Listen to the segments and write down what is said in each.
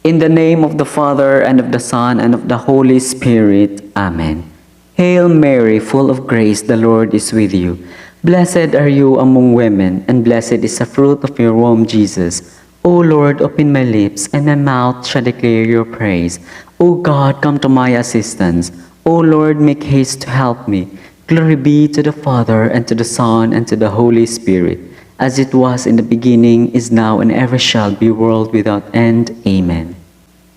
In the name of the Father, and of the Son, and of the Holy Spirit. Amen. Hail Mary, full of grace, the Lord is with you. Blessed are you among women, and blessed is the fruit of your womb, Jesus. O Lord, open my lips, and my mouth shall declare your praise. O God, come to my assistance. O Lord, make haste to help me. Glory be to the Father, and to the Son, and to the Holy Spirit, as it was in the beginning, is now, and ever shall be, world without end. Amen.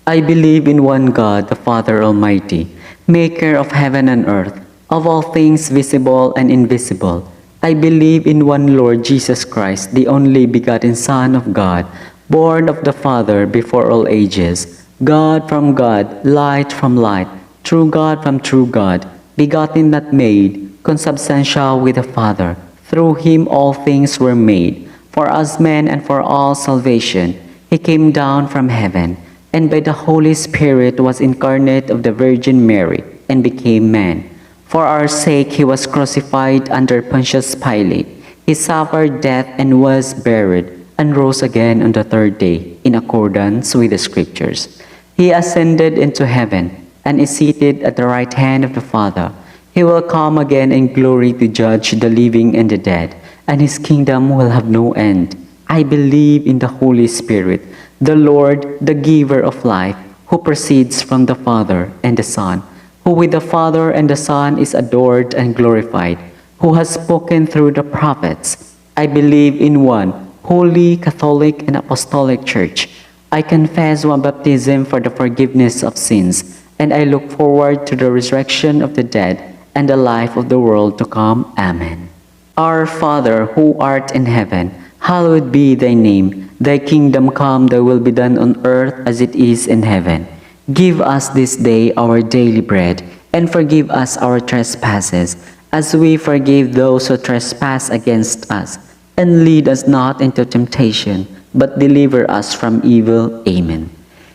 I believe in one God, the Father Almighty, maker of heaven and earth, of all things visible and invisible. I believe in one Lord Jesus Christ, the only begotten Son of God, born of the Father before all ages, God from God, light from light, true God from true God, begotten not made, consubstantial with the Father. Through him all things were made. For us men and for all salvation, he came down from heaven, and by the Holy Spirit was incarnate of the Virgin Mary, and became man. For our sake he was crucified under Pontius Pilate. He suffered death and was buried, and rose again on the third day, in accordance with the Scriptures. He ascended into heaven, and is seated at the right hand of the Father. He will come again in glory to judge the living and the dead, and his kingdom will have no end. I believe in the Holy Spirit, the Lord, the giver of life, who proceeds from the Father and the Son, who with the Father and the Son is adored and glorified, who has spoken through the prophets. I believe in one holy, Catholic, and Apostolic Church. I confess one baptism for the forgiveness of sins, and I look forward to the resurrection of the dead and the life of the world to come. Amen. Our Father, who art in heaven, hallowed be thy name. Thy kingdom come, thy will be done on earth as it is in heaven. Give us this day our daily bread, and forgive us our trespasses, as we forgive those who trespass against us. And lead us not into temptation, but deliver us from evil. Amen.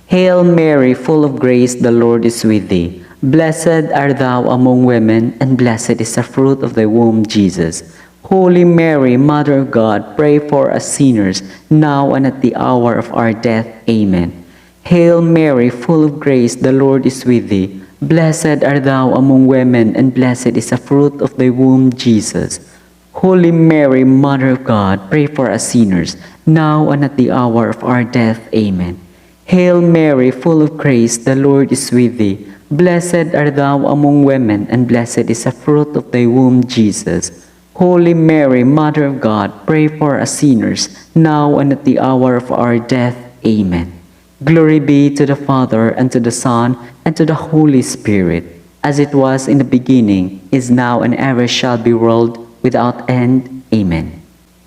Hail Mary, full of grace, the Lord is with thee. Blessed art thou among women, and blessed is the fruit of thy womb, Jesus. Holy Mary, Mother of God, pray for us sinners, now and at the hour of our death. Amen. Hail Mary, full of grace, the Lord is with thee. Blessed art thou among women, and blessed is the fruit of thy womb, Jesus. Holy Mary, Mother of God, pray for us sinners, now and at the hour of our death. Amen. Hail Mary, full of grace, the Lord is with thee. Blessed art thou among women, and blessed is the fruit of thy womb, Jesus. Holy Mary, Mother of God, pray for us sinners, now and at the hour of our death. Amen. Glory be to the Father, and to the Son, and to the Holy Spirit, as it was in the beginning, is now, and ever shall be, world without end. Amen.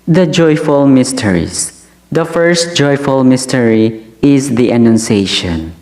The joyful mysteries. The first joyful mystery is the Annunciation.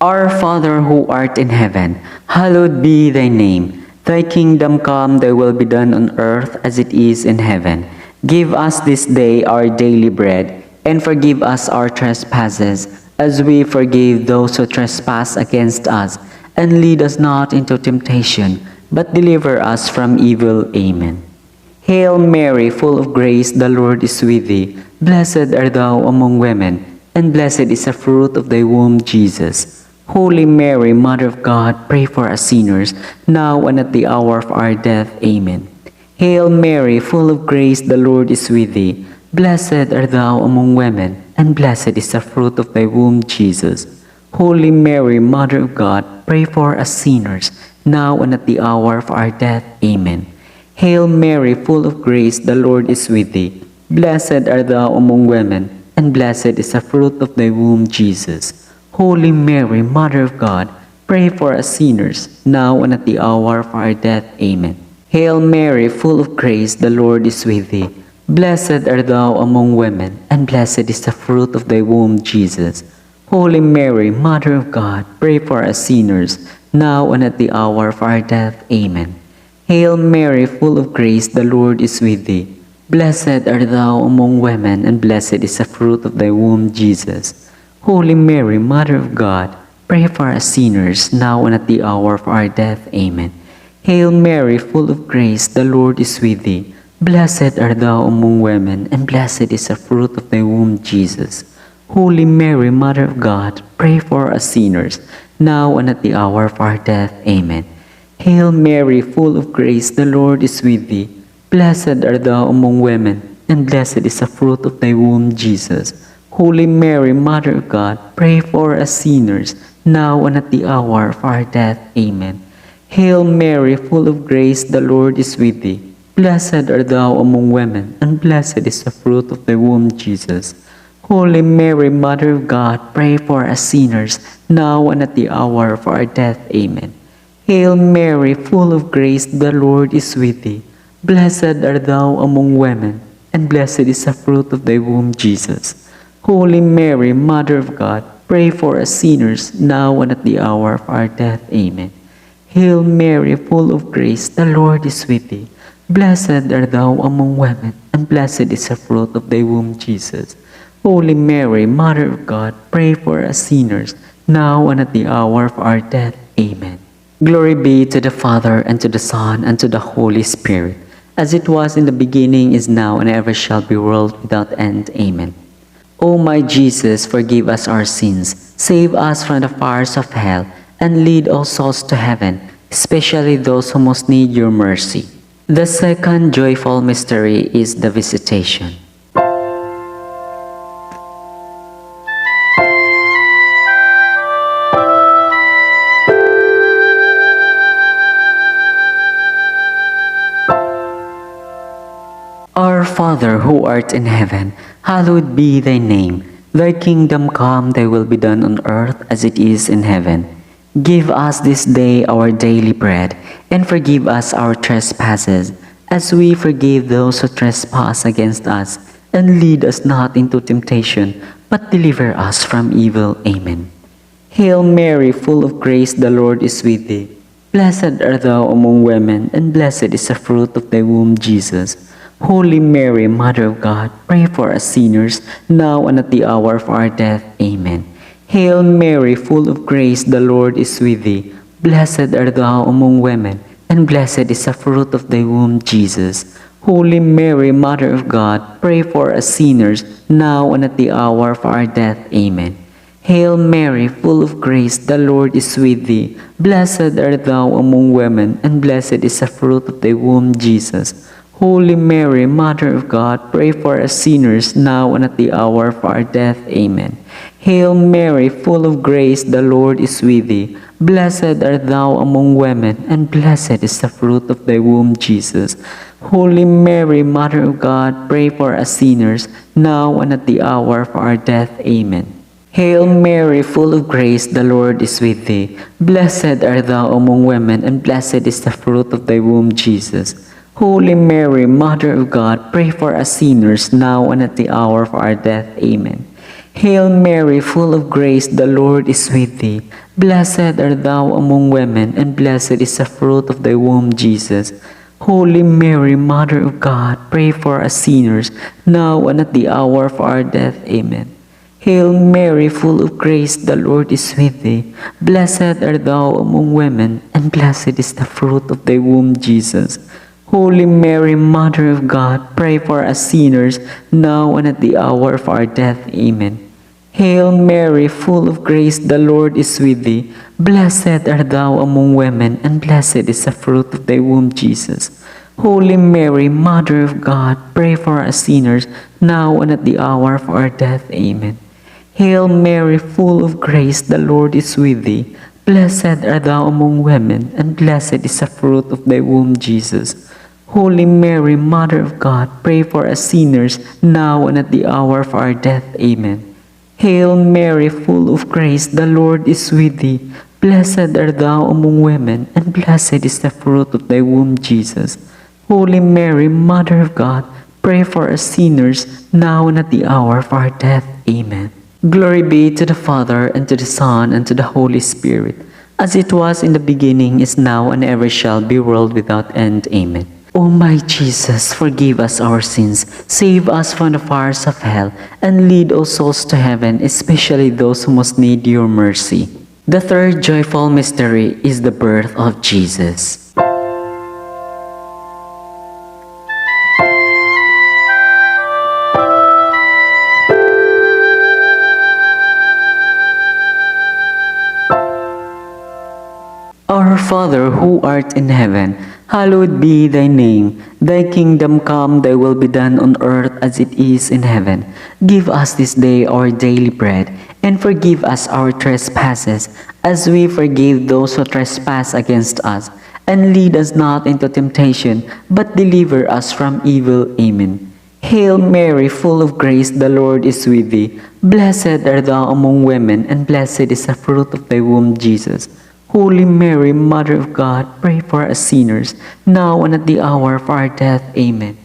Our Father, who art in heaven, hallowed be thy name. Thy kingdom come, thy will be done on earth as it is in heaven. Give us this day our daily bread, and forgive us our trespasses, as we forgive those who trespass against us. And lead us not into temptation, but deliver us from evil. Amen. Hail Mary, full of grace, the Lord is with thee. Blessed art thou among women, and blessed is the fruit of thy womb, Jesus. Holy Mary, Mother of God, pray for us sinners, now and at the hour of our death. Amen. Hail Mary, full of grace, the Lord is with thee. Blessed art thou among women, and blessed is the fruit of thy womb, Jesus. Holy Mary, Mother of God, pray for us sinners, now and at the hour of our death. Amen. Hail Mary, full of grace, the Lord is with thee. Blessed art thou among women, and blessed is the fruit of thy womb, Jesus. Holy Mary, Mother of God, pray for us sinners, now and at the hour of our death. Amen. Hail Mary, full of grace, the Lord is with thee. Blessed art thou among women, and blessed is the fruit of thy womb, Jesus. Holy Mary, Mother of God, pray for us sinners, now and at the hour of our death. Amen. Hail Mary, full of grace, the Lord is with thee. Blessed art thou among women, and blessed is the fruit of thy womb, Jesus. Holy Mary, Mother of God, pray for us sinners, now and at the hour of our death. Amen. Hail Mary, full of grace, the Lord is with thee. Blessed art thou among women, and blessed is the fruit of thy womb, Jesus. Holy Mary, Mother of God, pray for us sinners, now and at the hour of our death. Amen. Hail Mary, full of grace, the Lord is with thee. Blessed art thou among women, and blessed is the fruit of thy womb, Jesus. Holy Mary, Mother of God, pray for us sinners, now and at the hour of our death. Amen. Hail Mary, full of grace, the Lord is with thee. Blessed art thou among women, and blessed is the fruit of thy womb, Jesus. Holy Mary, Mother of God, pray for us sinners, now and at the hour of our death. Amen. Hail Mary, full of grace, the Lord is with thee. Blessed art thou among women, and blessed is the fruit of thy womb, Jesus. Holy Mary, Mother of God, pray for us sinners, now and at the hour of our death. Amen. Hail Mary, full of grace, the Lord is with thee. Blessed art thou among women, and blessed is the fruit of thy womb, Jesus. Holy Mary, Mother of God, pray for us sinners, now and at the hour of our death. Amen. Glory be to the Father, and to the Son, and to the Holy Spirit, as it was in the beginning, is now, and ever shall be, world without end. Amen. O my Jesus, forgive us our sins, save us from the fires of hell, and lead all souls to heaven, especially those who most need your mercy. The second joyful mystery is the Visitation. Our Father, who art in heaven, hallowed be thy name. Thy kingdom come, thy will be done on earth as it is in heaven. Give us this day our daily bread, and forgive us our trespasses, as we forgive those who trespass against us. And lead us not into temptation, but deliver us from evil. Amen. Hail Mary, full of grace, the Lord is with thee. Blessed art thou among women, and blessed is the fruit of thy womb, Jesus. Holy Mary, Mother of God, pray for us sinners, now and at the hour of our death. Amen. Hail Mary, full of grace, the Lord is with thee. Blessed art thou among women, and blessed is the fruit of thy womb, Jesus. Holy Mary, Mother of God, pray for us sinners, now and at the hour of our death. Amen. Hail Mary, full of grace, the Lord is with thee. Blessed art thou among women, and blessed is the fruit of thy womb, Jesus. Holy Mary, Mother of God, pray for us sinners, now and at the hour of our death. Amen. Hail Mary, full of grace, the Lord is with thee. Blessed art thou among women, and blessed is the fruit of thy womb, Jesus. Holy Mary, Mother of God, pray for us sinners, now and at the hour of our death. Amen. Hail Mary, full of grace, the Lord is with thee. Blessed art thou among women, and blessed is the fruit of thy womb, Jesus. Holy Mary, Mother of God, pray for us sinners, now and at the hour of our death. Amen. Hail Mary, full of grace, the Lord is with thee. Blessed art thou among women, and blessed is the fruit of thy womb, Jesus. Holy Mary, Mother of God, pray for us sinners, now and at the hour of our death. Amen. Hail Mary, full of grace, the Lord is with thee. Blessed art thou among women, and blessed is the fruit of thy womb, Jesus. Holy Mary, Mother of God, pray for us sinners, now and at the hour of our death. Amen. Hail Mary, full of grace, the Lord is with thee. Blessed art thou among women, and blessed is the fruit of thy womb, Jesus. Holy Mary, Mother of God, pray for us sinners, now and at the hour of our death. Amen. Hail Mary, full of grace, the Lord is with thee. Blessed art thou among women, and blessed is the fruit of thy womb, Jesus. Holy Mary, Mother of God, pray for us sinners, now and at the hour of our death. Amen. Hail Mary, full of grace, the Lord is with thee. Blessed art thou among women, and blessed is the fruit of thy womb, Jesus. Holy Mary, Mother of God, pray for us sinners, now and at the hour of our death. Amen. Glory be to the Father, and to the Son, and to the Holy Spirit, as it was in the beginning, is now, and ever shall be, world without end. Amen. O my Jesus, forgive us our sins, save us from the fires of hell, and lead all souls to heaven, especially those who most need your mercy. The third joyful mystery is the birth of Jesus. Our Father who art in heaven, hallowed be thy name. Thy kingdom come, thy will be done on earth as it is in heaven. Give us this day our daily bread, and forgive us our trespasses, as we forgive those who trespass against us. And lead us not into temptation, but deliver us from evil. Amen. Hail Mary, full of grace, the Lord is with thee. Blessed art thou among women, and blessed is the fruit of thy womb, Jesus. Holy Mary, Mother of God, pray for us sinners, now and at the hour of our death. Amen.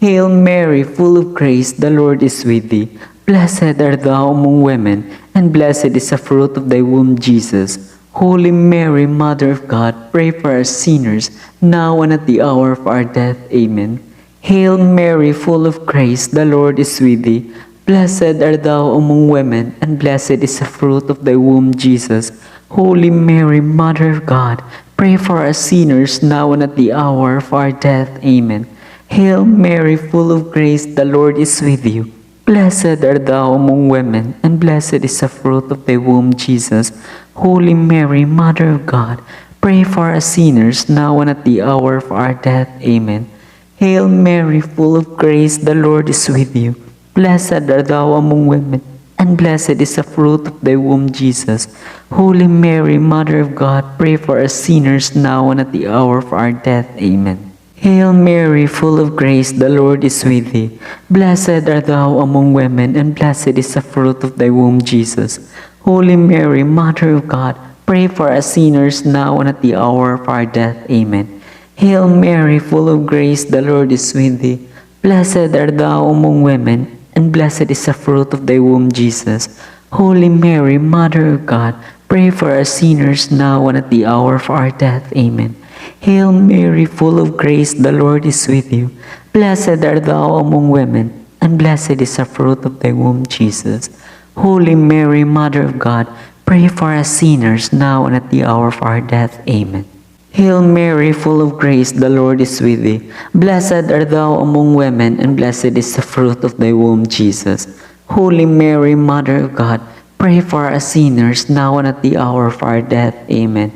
Hail Mary, full of grace, the Lord is with thee. Blessed art thou among women, and blessed is the fruit of thy womb, Jesus. Holy Mary, Mother of God, pray for us sinners, now and at the hour of our death. Amen. Hail Mary, full of grace, the Lord is with thee. Blessed art thou among women, and blessed is the fruit of thy womb, Jesus. Holy Mary, Mother of God, pray for us sinners, now and at the hour of our death. Amen. Hail Mary, full of grace, the Lord is with you. Blessed art thou among women, and blessed is the fruit of thy womb, Jesus. Holy Mary, Mother of God, pray for us sinners, now and at the hour of our death. Amen. Hail Mary, full of grace, the Lord is with you. Blessed art thou among women, and blessed is the fruit of thy womb, Jesus. Holy Mary, Mother of God, pray for us sinners, now and at the hour of our death. Amen. Hail Mary, full of grace, the Lord is with thee. Blessed art thou among women, and blessed is the fruit of thy womb, Jesus. Holy Mary, Mother of God, pray for us sinners, now and at the hour of our death. Amen. Hail Mary, full of grace, the Lord is with thee. Blessed art thou among women, and blessed is the fruit of thy womb, Jesus. Holy Mary, Mother of God, pray for us sinners, now and at the hour of our death. Amen. Hail Mary, full of grace, the Lord is with you. Blessed art thou among women, and blessed is the fruit of thy womb, Jesus. Holy Mary, Mother of God, pray for us sinners, now and at the hour of our death. Amen. Hail Mary, full of grace, the Lord is with thee. Blessed art thou among women, and blessed is the fruit of thy womb, Jesus. Holy Mary, Mother of God, pray for us sinners, now and at the hour of our death. Amen.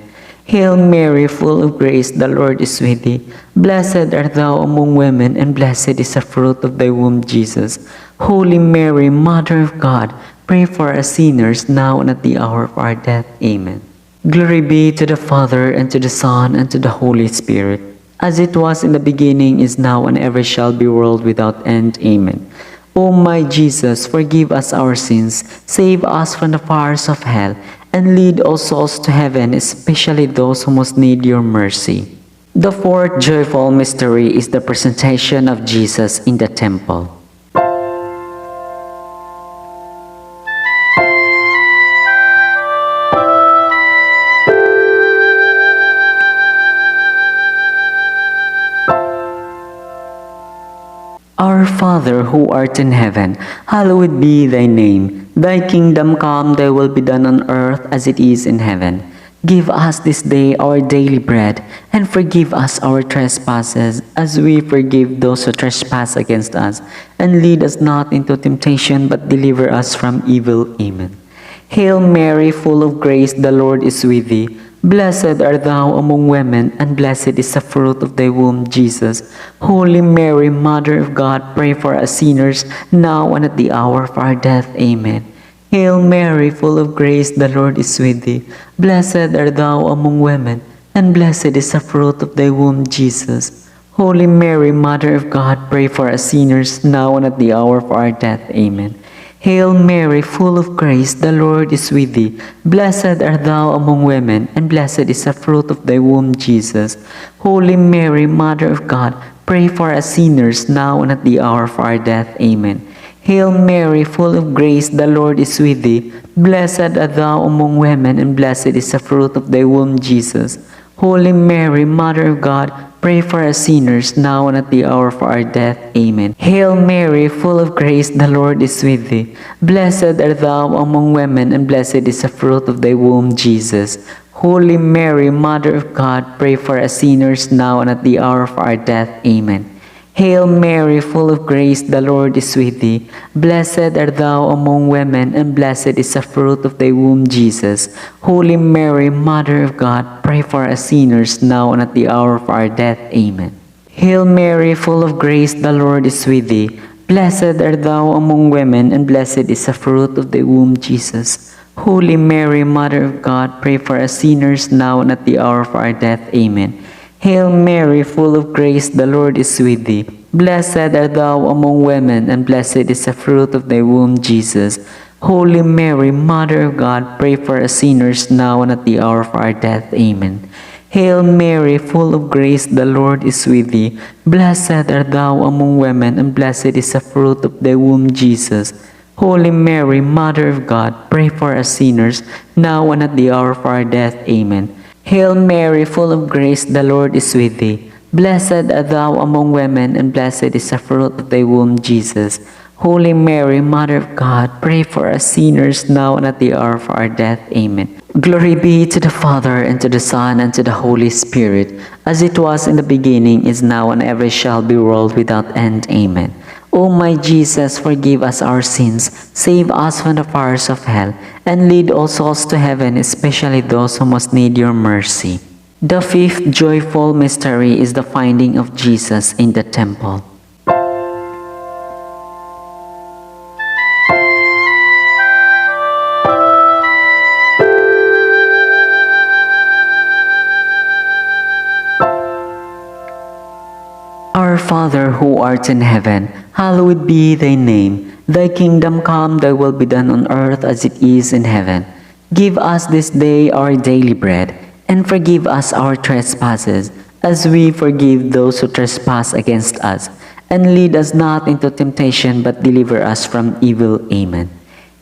Hail Mary, full of grace, the Lord is with thee. Blessed art thou among women, and blessed is the fruit of thy womb, Jesus. Holy Mary, Mother of God, pray for us sinners, now and at the hour of our death. Amen. Glory be to the Father, and to the Son, and to the Holy Spirit, as it was in the beginning, is now, and ever shall be, world without end. Amen. O my Jesus, forgive us our sins, save us from the fires of hell, and lead all souls to heaven, especially those who most need your mercy. The fourth joyful mystery is the presentation of Jesus in the temple. Our Father who art in heaven, hallowed be thy name. Thy kingdom come, thy will be done on earth as it is in heaven. Give us this day our daily bread, and forgive us our trespasses, as we forgive those who trespass against us. And lead us not into temptation, but deliver us from evil. Amen. Hail Mary, full of grace, the Lord is with thee. Blessed art thou among women, and blessed is the fruit of thy womb, Jesus. Holy Mary, Mother of God, pray for us sinners, now and at the hour of our death. Amen. Hail Mary, full of grace, the Lord is with thee. Blessed art thou among women, and blessed is the fruit of thy womb, Jesus. Holy Mary, Mother of God, pray for us sinners, now and at the hour of our death. Amen. Hail Mary, full of grace, the Lord is with thee. Blessed art thou among women, and blessed is the fruit of thy womb, Jesus. Holy Mary, Mother of God, pray for us sinners, now and at the hour of our death. Amen. Hail Mary, full of grace, the Lord is with thee. Blessed art thou among women, and blessed is the fruit of thy womb, Jesus. Holy Mary, Mother of God, pray for us sinners, now and at the hour of our death. Amen. Hail Mary, full of grace, the Lord is with thee. Blessed art thou among women, and blessed is the fruit of thy womb, Jesus. Holy Mary, Mother of God, pray for us sinners, now and at the hour of our death. Amen. Hail Mary, full of grace, the Lord is with thee. Blessed art thou among women, and blessed is the fruit of thy womb, Jesus. Holy Mary, Mother of God, pray for us sinners, now and at the hour of our death. Amen. Hail Mary, full of grace, the Lord is with thee. Blessed art thou among women, and blessed is the fruit of thy womb, Jesus. Holy Mary, Mother of God, pray for us sinners, now and at the hour of our death. Amen. Hail Mary, full of grace, the Lord is with thee. Blessed art thou among women, and blessed is the fruit of thy womb, Jesus. Holy Mary, Mother of God, pray for us sinners, now and at the hour of our death. Amen. Hail Mary, full of grace, the Lord is with thee. Blessed art thou among women, and blessed is the fruit of thy womb, Jesus. Holy Mary, Mother of God, pray for us sinners, now and at the hour of our death. Amen. Hail Mary, full of grace, the Lord is with thee. Blessed art thou among women, and blessed is the fruit of thy womb, Jesus. Holy Mary, Mother of God, pray for us sinners, now and at the hour of our death. Amen. Glory be to the Father, and to the Son, and to the Holy Spirit, as it was in the beginning, is now, and ever shall be, world without end. Amen. O my Jesus, forgive us our sins, save us from the fires of hell, and lead all souls to heaven, especially those who most need your mercy. The fifth joyful mystery is the finding of Jesus in the temple. Our Father, who art in heaven, hallowed be thy name. Thy kingdom come, thy will be done on earth as it is in heaven. Give us this day our daily bread, and forgive us our trespasses, as we forgive those who trespass against us. And lead us not into temptation, but deliver us from evil. Amen.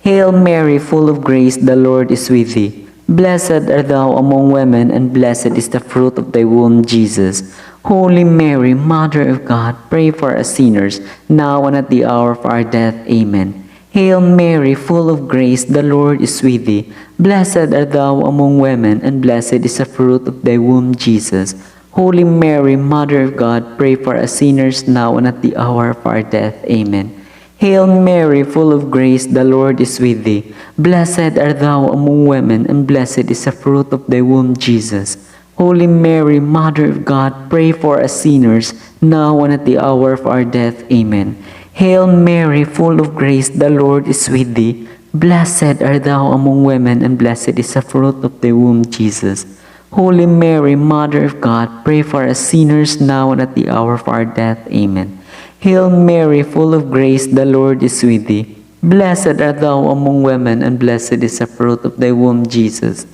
Hail Mary, full of grace, the Lord is with thee. Blessed art thou among women, and blessed is the fruit of thy womb, Jesus. Holy Mary, Mother of God, pray for us sinners, now and at the hour of our death. Amen. Hail Mary, full of grace, the Lord is with thee. Blessed art thou among women, and blessed is the fruit of thy womb, Jesus. Holy Mary, Mother of God, pray for us sinners, now and at the hour of our death. Amen. Hail Mary, full of grace, the Lord is with thee. Blessed art thou among women, and blessed is the fruit of thy womb, Jesus. Holy Mary, Mother of God, pray for us sinners, now and at the hour of our death. Amen. Hail Mary, full of grace, the Lord is with thee. Blessed art thou among women, and blessed is the fruit of thy womb, Jesus. Holy Mary, Mother of God, pray for us sinners, now and at the hour of our death. Amen. Hail Mary, full of grace, the Lord is with thee. Blessed art thou among women, and blessed is the fruit of thy womb, Jesus.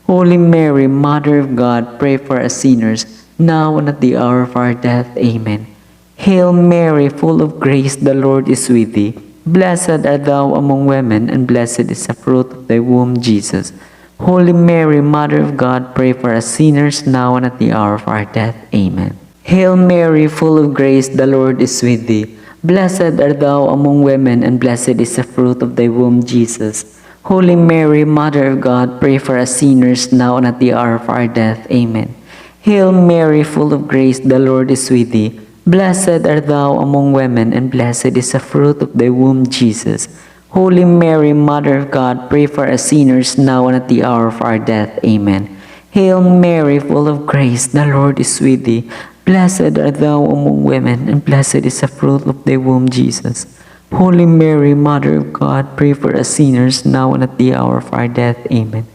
Holy Mary, Mother of God, pray for us sinners, now and at the hour of our death. Amen. Hail Mary, full of grace, the Lord is with thee. Blessed art thou among women, and blessed is the fruit of thy womb, Jesus. Holy Mary, Mother of God, pray for us sinners, now and at the hour of our death. Amen. Hail Mary, full of grace, the Lord is with thee. Blessed art thou among women, and blessed is the fruit of thy womb, Jesus. Holy Mary, Mother of God, pray for us sinners, now and at the hour of our death. Amen. Hail Mary, full of grace, the Lord is with thee. Blessed art thou among women, and blessed is the fruit of thy womb, Jesus. Holy Mary, Mother of God, pray for us sinners, now and at the hour of our death. Amen. Hail Mary, full of grace, the Lord is with thee. Blessed art thou among women, and blessed is the fruit of thy womb, Jesus. Holy Mary, Mother of God, pray for us sinners, now and at the hour of our death. Amen.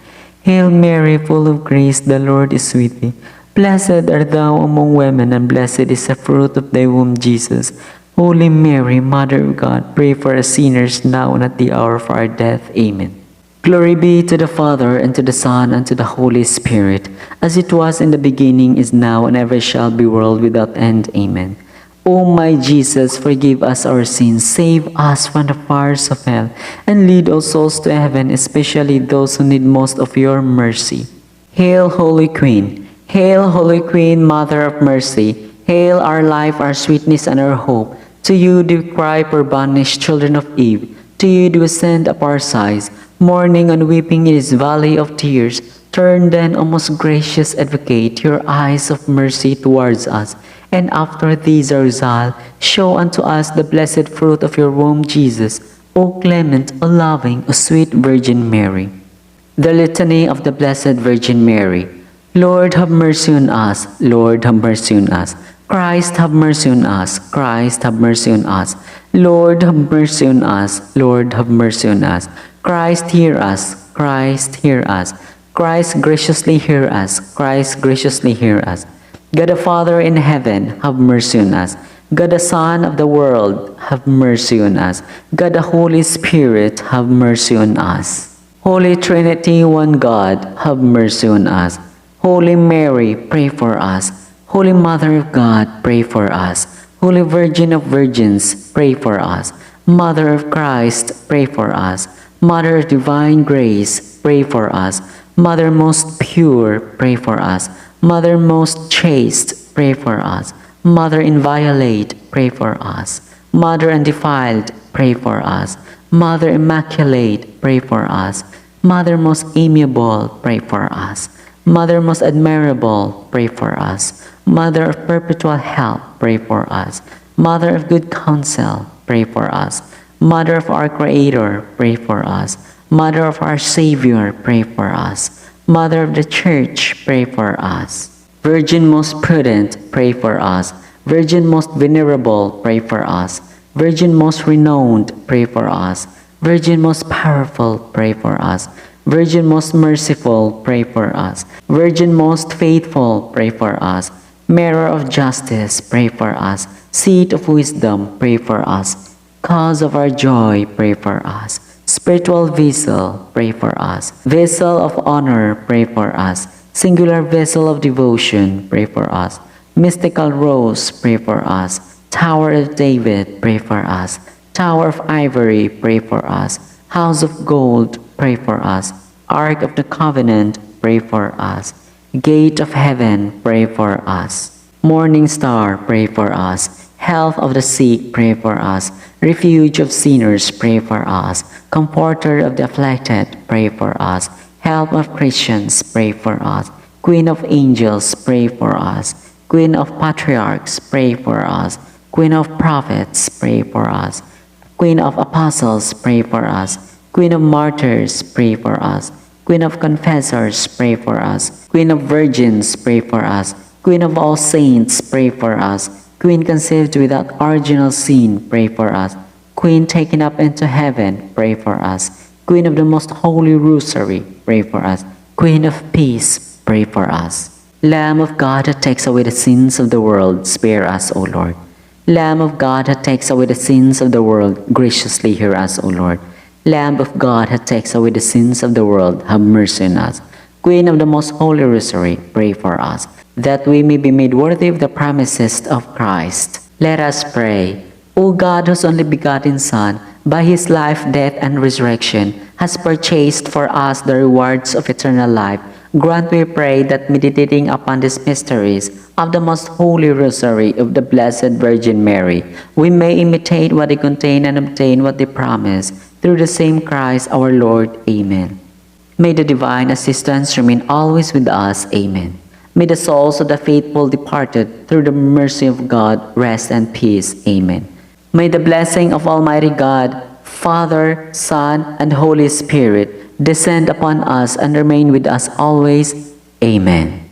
Hail Mary, full of grace, the Lord is with thee. Blessed art thou among women, and blessed is the fruit of thy womb, Jesus. Holy Mary, Mother of God, pray for us sinners, now and at the hour of our death. Amen. Glory be to the Father, and to the Son, and to the Holy Spirit, as it was in the beginning, is now, and ever shall be, world without end. Amen. O my Jesus, forgive us our sins, save us from the fires of hell, and lead all souls to heaven, especially those who need most of your mercy. Hail, Holy Queen! Hail, Holy Queen, Mother of Mercy! Hail our life, our sweetness, and our hope. To you do we cry, poor banished children of Eve. To you do we send up our sighs, mourning and weeping in this valley of tears. Turn then, O most gracious Advocate, your eyes of mercy towards us, and after these our exile, show unto us the blessed fruit of your womb, Jesus. O clement, O loving, O sweet Virgin Mary. The Litany of the Blessed Virgin Mary. Lord, have mercy on us. Lord, have mercy on us. Christ, have mercy on us. Christ, have mercy on us. Lord, have mercy on us. Lord, have mercy on us. Christ, hear us. Christ, hear us. Christ, graciously hear us. Christ, graciously hear us. God the Father in heaven, have mercy on us. God the Son of the world, have mercy on us. God the Holy Spirit, have mercy on us. Holy Trinity, one God, have mercy on us. Holy Mary, pray for us. Holy Mother of God, pray for us. Holy Virgin of Virgins, pray for us. Mother of Christ, pray for us. Mother of Divine Grace, pray for us. Mother most pure, pray for us. Mother most chaste, pray for us. Mother inviolate, pray for us. Mother undefiled, pray for us. Mother immaculate, pray for us. Mother most amiable, pray for us. Mother most admirable, pray for us. Mother of perpetual help, pray for us. Mother of good counsel, pray for us. Mother of our Creator, pray for us. Mother of our Savior, pray for us. Mother of the Church, pray for us. Virgin most prudent, pray for us. Virgin most venerable, pray for us. Virgin most renowned, pray for us. Virgin most powerful, pray for us. Virgin most merciful, pray for us. Virgin most faithful, pray for us. Mirror of justice, pray for us. Seat of wisdom, pray for us. Cause of our joy, pray for us. Spiritual vessel, pray for us. Vessel of honor, pray for us. Singular vessel of devotion, pray for us. Mystical rose, pray for us. Tower of David, pray for us. Tower of ivory, pray for us. House of gold, pray for us. Ark of the covenant, pray for us. Gate of heaven, pray for us. Morning star, pray for us. Health of the sick, pray for us. Refuge of sinners, pray for us. Comforter of the afflicted, pray for us. Help of Christians, pray for us. Queen of angels, pray for us. Queen of patriarchs, pray for us. Queen of prophets, pray for us. Queen of apostles, pray for us. Queen of martyrs, pray for us. Queen of confessors, pray for us. Queen of virgins, pray for us. Queen of all saints, pray for us. Queen conceived without original sin, pray for us. Queen taken up into heaven, pray for us. Queen of the most holy Rosary, pray for us. Queen of peace, pray for us. Lamb of God that takes away the sins of the world, spare us, O Lord. Lamb of God that takes away the sins of the world, graciously hear us, O Lord. Lamb of God that takes away the sins of the world, have mercy on us. Queen of the most holy Rosary, pray for us, that we may be made worthy of the promises of Christ. Let us pray. O God, whose only begotten Son, by his life, death, and resurrection, has purchased for us the rewards of eternal life, grant, we pray, that meditating upon these mysteries of the most holy Rosary of the Blessed Virgin Mary, we may imitate what they contain and obtain what they promise, through the same Christ our Lord. Amen. May the divine assistance remain always with us. Amen. May the souls of the faithful departed, through the mercy of God, rest and peace. Amen. May the blessing of Almighty God, Father, Son, and Holy Spirit descend upon us and remain with us always. Amen.